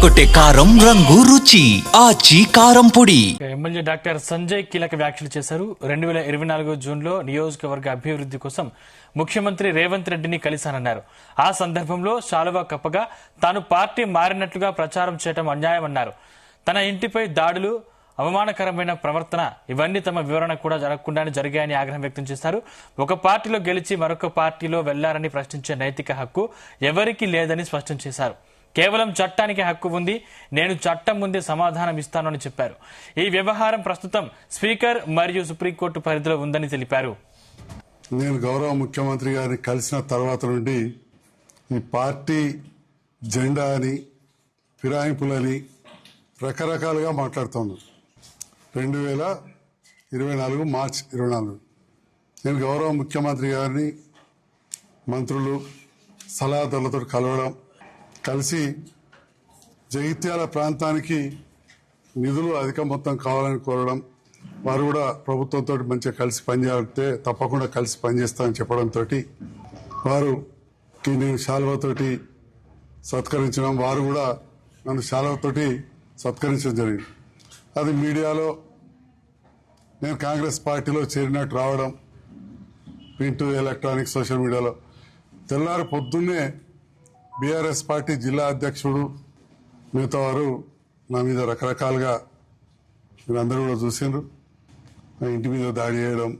ఎర్రగొట్టే కారం రంగు రుచి ఆచి కారం పొడి. ఎమ్మెల్యే డాక్టర్ సంజయ్ కీలక వ్యాఖ్యలు చేశారు. 2024 జూన్లో నియోజకవర్గ అభివృద్ధి కోసం ముఖ్యమంత్రి రేవంత్ రెడ్డిని కలిశానన్నారు. ఆ సందర్భంలో శాలువా కప్పగా తాను పార్టీ మారినట్లుగా ప్రచారం చేయడం అన్యాయమన్నారు. తన ఇంటిపై దాడులు, అవమానకరమైన ప్రవర్తన ఇవన్నీ తమ వివరణ కూడా జరగకుండానే జరిగాయని ఆగ్రహం వ్యక్తం చేశారు. ఒక పార్టీలో గెలిచి మరొక పార్టీలో వెళ్లారని ప్రశ్నించే నైతిక హక్కు ఎవరికీ లేదని స్పష్టం చేశారు. కేవలం చట్టానికి హక్కు ఉంది, నేను చట్టం ముందే సమాధానం ఇస్తానని చెప్పారు. ఈ వ్యవహారం ప్రస్తుతం స్పీకర్ మరియు సుప్రీంకోర్టు పరిధిలో ఉందని తెలిపారు. నేను గౌరవ ముఖ్యమంత్రి గారిని కలిసిన తర్వాత నుండి ఈ పార్టీ జెండా అని, ఫిరాయింపులని రకరకాలుగా మాట్లాడుతున్నాను. 2024 మార్చి 24 నేను గౌరవ ముఖ్యమంత్రి గారిని మంత్రులు సలహాదారులతో కలిసి జగిత్యాల ప్రాంతానికి నిధులు అధిక మొత్తం కావాలని కోరడం, వారు కూడా ప్రభుత్వంతో మంచిగా కలిసి పనిచేస్తే తప్పకుండా కలిసి పనిచేస్తామని చెప్పడంతో వారుకి నేను శాలువతోటి సత్కరించడం, వారు కూడా నన్ను శాలువతోటి సత్కరించడం జరిగింది. అది మీడియాలో నేను కాంగ్రెస్ పార్టీలో చేరినట్టు రావడం, ప్రింట్, ఎలక్ట్రానిక్, సోషల్ మీడియాలో తెల్లారి పొద్దున్నే బీఆర్ఎస్ పార్టీ జిల్లా అధ్యక్షుడు మిగతా వారు నా మీద రకరకాలుగా మీరందరూ కూడా చూసిండ్రు. నా ఇంటి మీద దాడి చేయడం,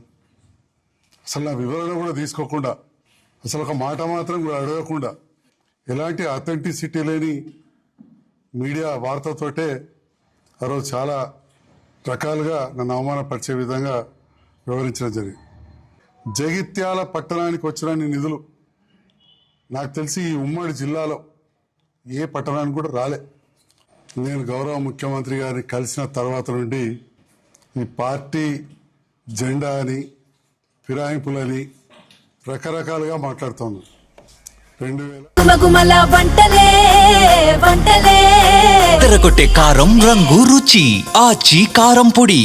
అసలు నా వివరణ కూడా తీసుకోకుండా, అసలు ఒక మాట మాత్రం కూడా అడగకుండా, ఎలాంటి అథెంటిసిటీ లేని మీడియా వార్తతోటే ఆ రోజు చాలా రకాలుగా నన్ను అవమానపరిచే విధంగా వివరించడం జరిగింది. జగిత్యాల పట్టణానికి వచ్చిన నిధులు నాకు తెలిసి ఈ ఉమ్మడి జిల్లాలో ఏ పట్టణానికి కూడా రాలే. నేను గౌరవ ముఖ్యమంత్రి గారిని కలిసిన తర్వాత నుండి ఈ పార్టీ జెండా అని, ఫిరాయింపులని రకరకాలుగా మాట్లాడుతున్నాను. 2000 ఎర్రగొట్టే కారం రంగు రుచి ఆచి కారం పొడి.